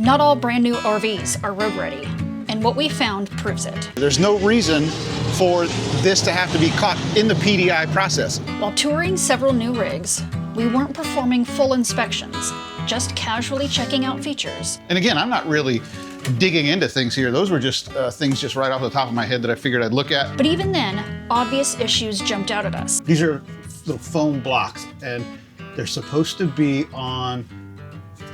Not all brand new RVs are road ready, and what we found proves it. There's no reason for this to have to be caught in the PDI process. While touring several new rigs, we weren't performing full inspections, just casually checking out features. And again, I'm not really digging into things here. Those were just things just right off the top of my head that I figured I'd look at. But even then, obvious issues jumped out at us. These are little foam blocks, and they're supposed to be on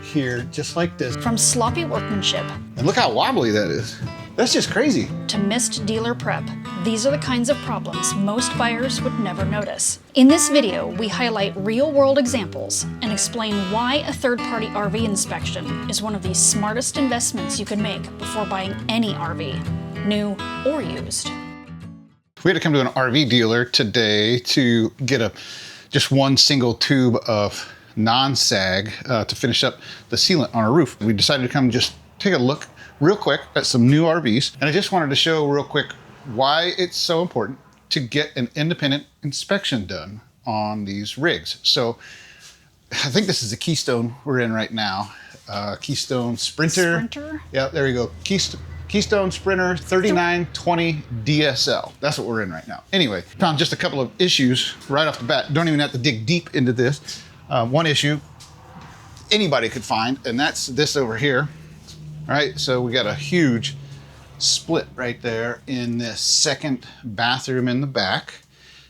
here just like this. From sloppy workmanship And look how wobbly that is. That's just crazy. to missed dealer prep, these are the kinds of problems most buyers would never notice. In this video, we highlight real-world examples and explain why a third-party RV inspection is one of the smartest investments you can make before buying any RV, new or used. We had to come to an RV dealer today to get just one single tube of non-sag to finish up the sealant on our roof. We decided to come just take a look real quick at some new RVs. And I just wanted to show real quick why it's so important to get an independent inspection done on these rigs. So I think this is the Keystone we're in right now. Keystone Sprinter. Sprinter? Yeah, there you go. Keystone Sprinter 3920 DSL. That's what we're in right now. Anyway, found just a couple of issues right off the bat. Don't even have to dig deep into this. One issue anybody could find, and that's this over here. All right, so we got a huge split right there in this second bathroom in the back.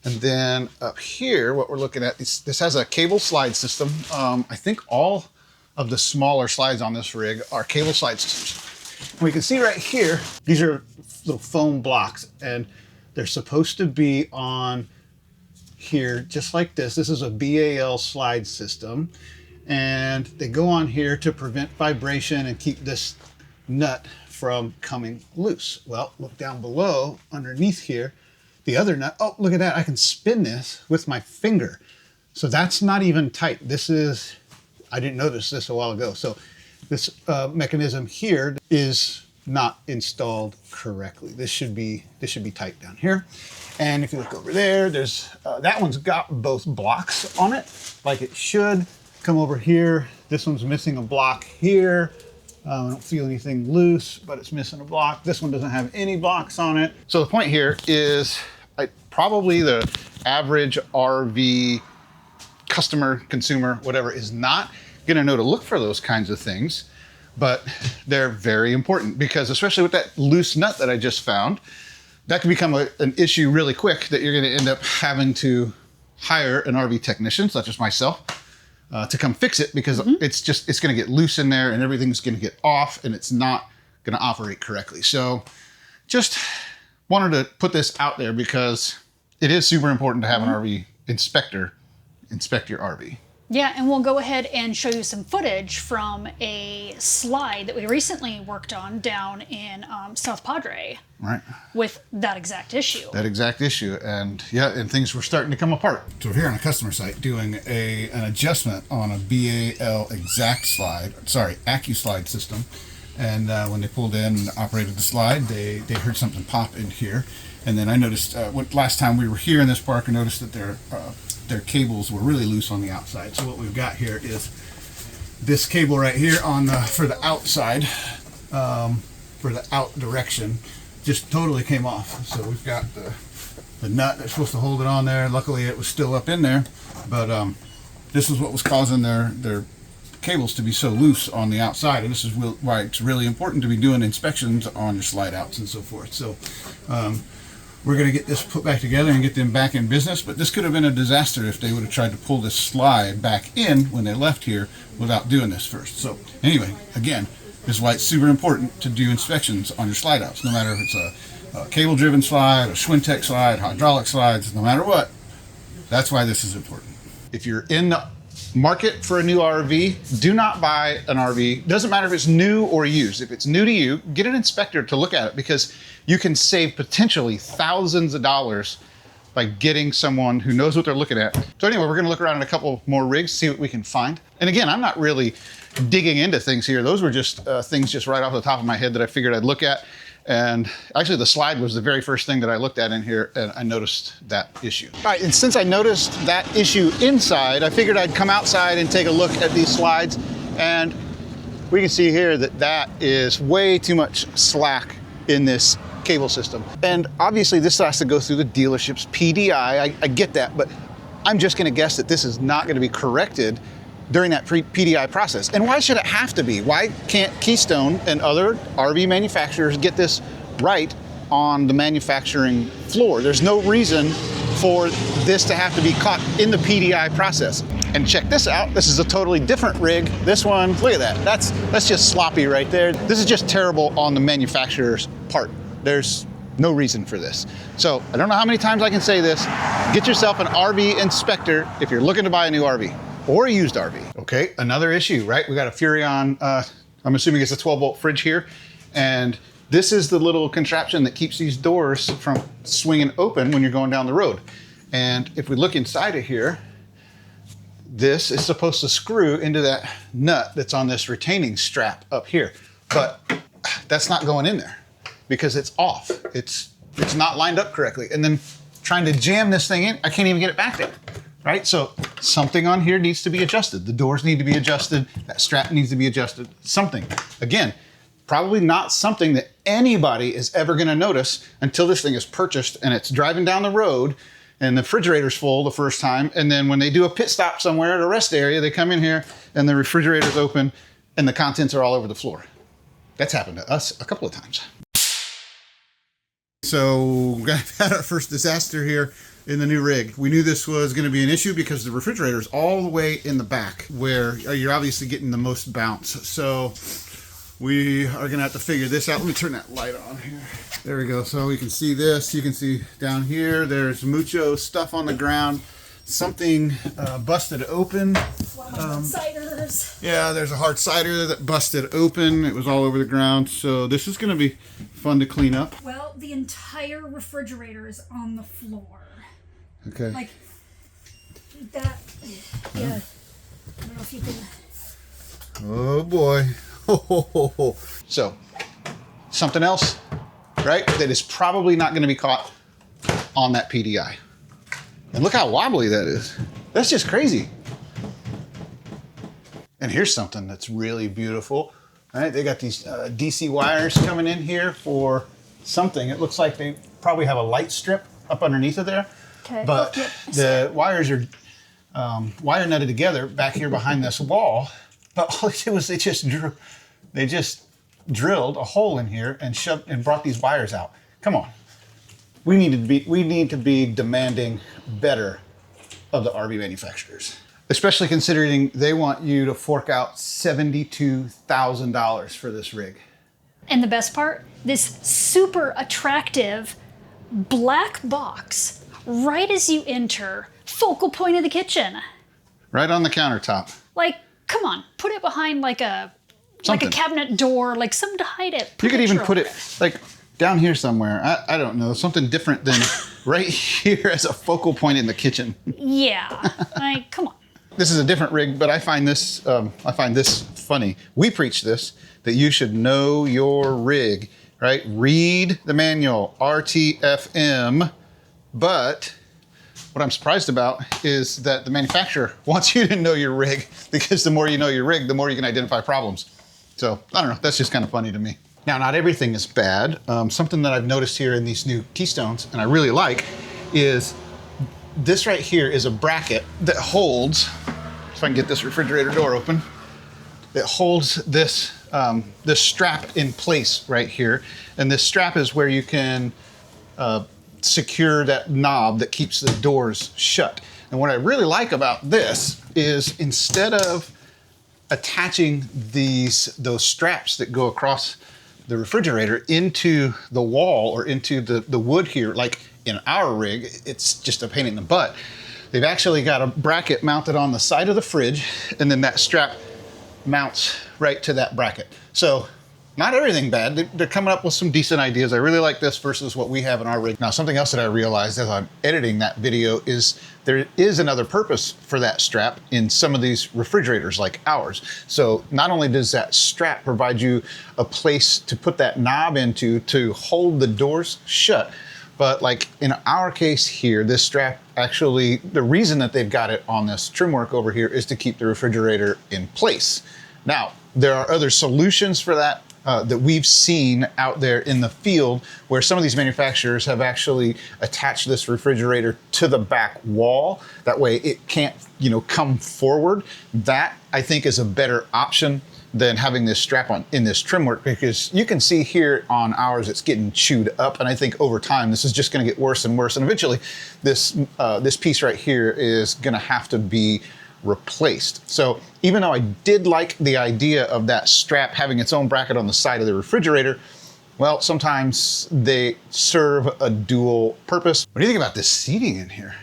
And then up here, what we're looking at, this has a cable slide system. I think all of the smaller slides on this rig are cable slide systems. And we can see right here, these are little foam blocks, and they're supposed to be on here just like this. This is a BAL slide system, and they go on here to prevent vibration and keep this nut from coming loose. Well, look down below underneath here, the other nut. Oh, look at that. I can spin this with my finger. So that's not even tight. This is, I didn't notice this a while ago. So this mechanism here is not installed correctly. This should be tight down here. And if you look over there, there's that one's got both blocks on it, like it should. Come over here, this one's missing a block here. I don't feel anything loose, but it's missing a block. This one doesn't have any blocks on it. So the point here is probably the average RV customer, consumer, whatever, is not gonna know to look for those kinds of things, but they're very important because especially with that loose nut that I just found, that can become an issue really quick that you're gonna end up having to hire an RV technician, such as myself, to come fix it because it's gonna get loose in there and everything's gonna get off and it's not gonna operate correctly. So just wanted to put this out there because it is super important to have an RV inspector inspect your RV. Yeah, and we'll go ahead and show you some footage from a slide that we recently worked on down in South Padre. Right. With that exact issue. That exact issue. And yeah, and things were starting to come apart. So we're here on a customer site doing an adjustment on a BAL exact slide, sorry, AccuSlide system. And when they pulled in and operated the slide, they heard something pop in here. And then I noticed, last time we were here in this park, I noticed that their cables were really loose on the outside. So what we've got here is this cable right here for the outside, for the out direction, just totally came off. So we've got the nut that's supposed to hold it on there. Luckily it was still up in there, but this is what was causing their cables to be so loose on the outside, and this is why it's really important to be doing inspections on your slide outs and so forth. So we're going to get this put back together and get them back in business, but this could have been a disaster if they would have tried to pull this slide back in when they left here without doing this first. So anyway, again, this is why it's super important to do inspections on your slide outs, no matter if it's a cable driven slide, a Schwintek slide, hydraulic slides, no matter what. That's why this is important. If you're in the market for a new RV, do not buy an RV. Doesn't matter if it's new or used. If it's new to you, get an inspector to look at it because you can save potentially thousands of dollars by getting someone who knows what they're looking at. So anyway, we're gonna look around at a couple more rigs, see what we can find. And again, I'm not really digging into things here. Those were just things just right off the top of my head that I figured I'd look at. And actually the slide was the very first thing that I looked at in here, and I noticed that issue. All right, and since I noticed that issue inside, I figured I'd come outside and take a look at these slides. And we can see here that that is way too much slack in this cable system. And obviously this has to go through the dealership's PDI. I get that, but I'm just gonna guess that this is not gonna be corrected during that PDI process. And why should it have to be? Why can't Keystone and other RV manufacturers get this right on the manufacturing floor? There's no reason for this to have to be caught in the PDI process. And check this out, this is a totally different rig. This one, look at that, that's just sloppy right there. This is just terrible on the manufacturer's part. There's no reason for this. So I don't know how many times I can say this. Get yourself an RV inspector if you're looking to buy a new RV or a used RV. Okay, another issue, right? We got a Furrion, I'm assuming it's a 12-volt fridge here. And this is the little contraption that keeps these doors from swinging open when you're going down the road. And if we look inside of here, this is supposed to screw into that nut that's on this retaining strap up here. But that's not going in there because it's off. It's not lined up correctly. And then trying to jam this thing in, I can't even get it back there, right? So something on here needs to be adjusted. The doors need to be adjusted. That strap needs to be adjusted. Something. Again, probably not something that anybody is ever gonna notice until this thing is purchased and it's driving down the road and the refrigerator's full the first time. And then when they do a pit stop somewhere at a rest area, they come in here and the refrigerator's open and the contents are all over the floor. That's happened to us a couple of times. So we had our first disaster here in the new rig. We knew this was going to be an issue because the refrigerator is all the way in the back where you're obviously getting the most bounce. So we are going to have to figure this out. Let me turn that light on here. There we go. So we can see this. You can see down here, there's mucho stuff on the ground. Something busted open. Ciders. Yeah, there's a hard cider that busted open. It was all over the ground. So this is going to be fun to clean up. Well, the entire refrigerator is on the floor. Okay. Like that. Yeah. I don't know if you can. Oh boy. So something else, right? That is probably not going to be caught on that PDI. And look how wobbly that is. That's just crazy. And here's something that's really beautiful. All right, they got these DC wires coming in here for something. It looks like they probably have a light strip up underneath of there. Okay. But the wires are wire nutted together back here behind this wall. But all they did was they just drilled a hole in here and shoved and brought these wires out. Come on. We need to be demanding better of the RV manufacturers, especially considering they want you to fork out $72,000 for this rig. And the best part, this super attractive black box right as you enter, focal point of the kitchen. Right on the countertop. Like, come on, put it behind like a cabinet door, like something to hide it. You could even put it like down here somewhere. I don't know, something different than right here as a focal point in the kitchen. Yeah, like, come on. This is a different rig, but I find this funny. We preach this, that you should know your rig, right? Read the manual, RTFM, but what I'm surprised about is that the manufacturer wants you to know your rig, because the more you know your rig, the more you can identify problems. So, I don't know, that's just kind of funny to me. Now, not everything is bad. Something that I've noticed here in these new Keystones, and I really like, is this right here is a bracket that holds, if I can get this refrigerator door open, it holds this, this strap in place right here. And this strap is where you can secure that knob that keeps the doors shut. And what I really like about this is instead of attaching those straps that go across the refrigerator into the wall or into the wood here, like in our rig, it's just a pain in the butt. They've actually got a bracket mounted on the side of the fridge, and then that strap mounts right to that bracket. So not everything bad. They're coming up with some decent ideas. I really like this versus what we have in our rig. Now, something else that I realized as I'm editing that video is there is another purpose for that strap in some of these refrigerators like ours. So not only does that strap provide you a place to put that knob into to hold the doors shut, but like in our case here, this strap actually, the reason that they've got it on this trim work over here is to keep the refrigerator in place. Now, there are other solutions for that that we've seen out there in the field, where some of these manufacturers have actually attached this refrigerator to the back wall. That way it can't, come forward. That, I think, is a better option than having this strap on in this trim work, because you can see here on ours it's getting chewed up, and I think over time this is just going to get worse and worse, and eventually this piece right here is going to have to be replaced. So even though I did like the idea of that strap having its own bracket on the side of the refrigerator, well, sometimes they serve a dual purpose. What do you think about this seating in here?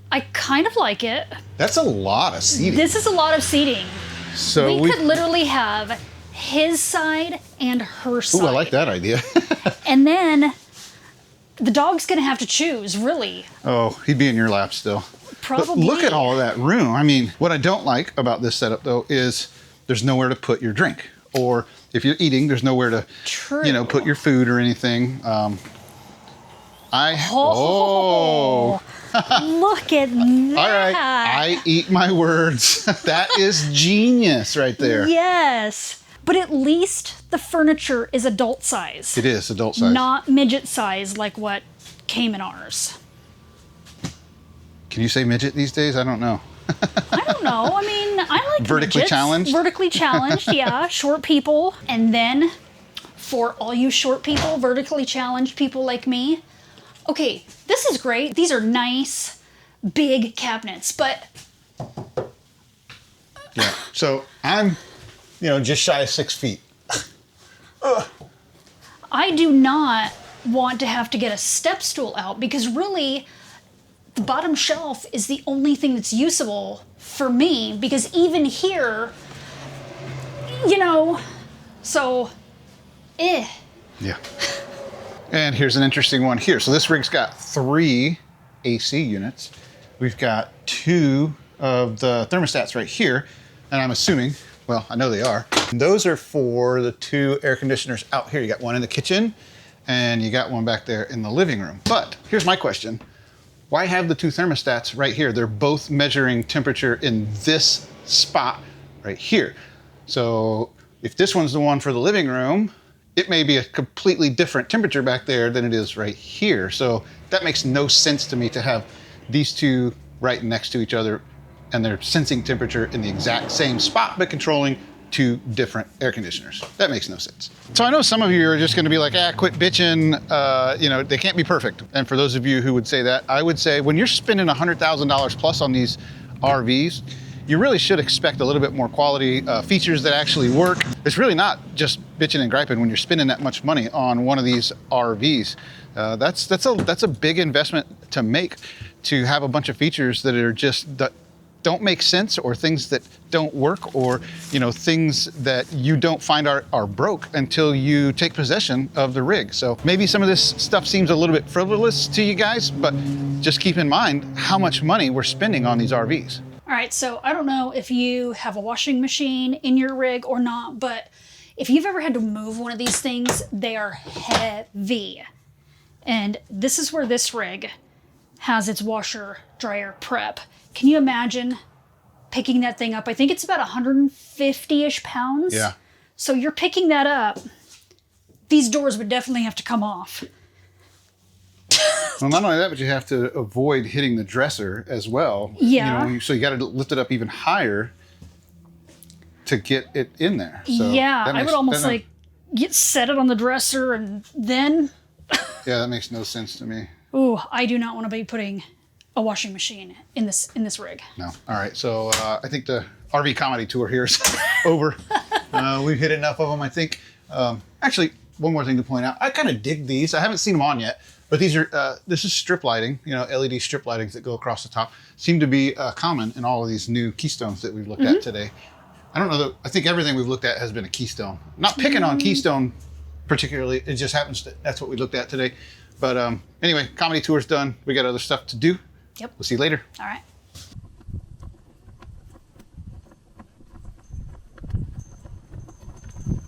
I kind of like it. That's a lot of seating. This is a lot of seating. So we could literally have his side and her side. Ooh, I like that idea. And then the dog's gonna have to choose, really. Oh, he'd be in your lap still. Probably. But look at all of that room. I mean, what I don't like about this setup, though, is there's nowhere to put your drink. Or if you're eating, there's nowhere to, put your food or anything. Look at that. All right, I eat my words. That is genius right there. Yes. But at least the furniture is adult size. It is adult size. Not midget size like what came in ours. Can you say midget these days? I don't know. I don't know. I mean, I like vertically midgets. challenged? Vertically challenged, yeah. Short people. And then for all you short people, vertically challenged people like me, okay, this is great. These are nice, big cabinets, but... Yeah, so I'm, just shy of 6 feet. I do not want to have to get a step stool out, because really... the bottom shelf is the only thing that's usable for me, because even here, so, Yeah. And here's an interesting one here. So this rig's got 3 AC units. We've got 2 of the thermostats right here, and I'm assuming, well, I know they are. And those are for the 2 air conditioners out here. You got one in the kitchen, and you got one back there in the living room. But here's my question. Why have the 2 thermostats right here? They're both measuring temperature in this spot right here. So if this one's the one for the living room, it may be a completely different temperature back there than it is right here. So that makes no sense to me to have these 2 right next to each other, and they're sensing temperature in the exact same spot, but controlling 2 different air conditioners. That makes no sense. So I know some of you are just gonna be like, quit bitching, they can't be perfect. And for those of you who would say that, I would say when you're spending $100,000 plus on these RVs, you really should expect a little bit more quality, features that actually work. It's really not just bitching and griping when you're spending that much money on one of these RVs. That's a big investment to make, to have a bunch of features that are just, that don't make sense, or things that don't work, or things that you don't find are broke until you take possession of the rig. So maybe some of this stuff seems a little bit frivolous to you guys, but just keep in mind how much money we're spending on these RVs. All right, so I don't know if you have a washing machine in your rig or not, but if you've ever had to move one of these things, they are heavy. And this is where this rig has its washer dryer prep. Can you imagine picking that thing up? I think it's about 150-ish pounds. Yeah. So you're picking that up. These doors would definitely have to come off. Well, not only that, but you have to avoid hitting the dresser as well. Yeah. So you got to lift it up even higher to get it in there. So yeah, I would almost set it on the dresser and then... Yeah, that makes no sense to me. Ooh, I do not want to be putting a washing machine in this rig. No. All right. So I think the RV comedy tour here is over. We've hit enough of them, I think. Actually, one more thing to point out. I kind of dig these. I haven't seen them on yet, but these are this is strip lighting. LED strip lightings that go across the top. Seem to be common in all of these new Keystones that we've looked at today. I don't know that. I think everything we've looked at has been a Keystone. Not picking on Keystone particularly. It just happens that that's what we looked at today. But anyway, comedy tour's done. We got other stuff to do. Yep. We'll see you later. All right.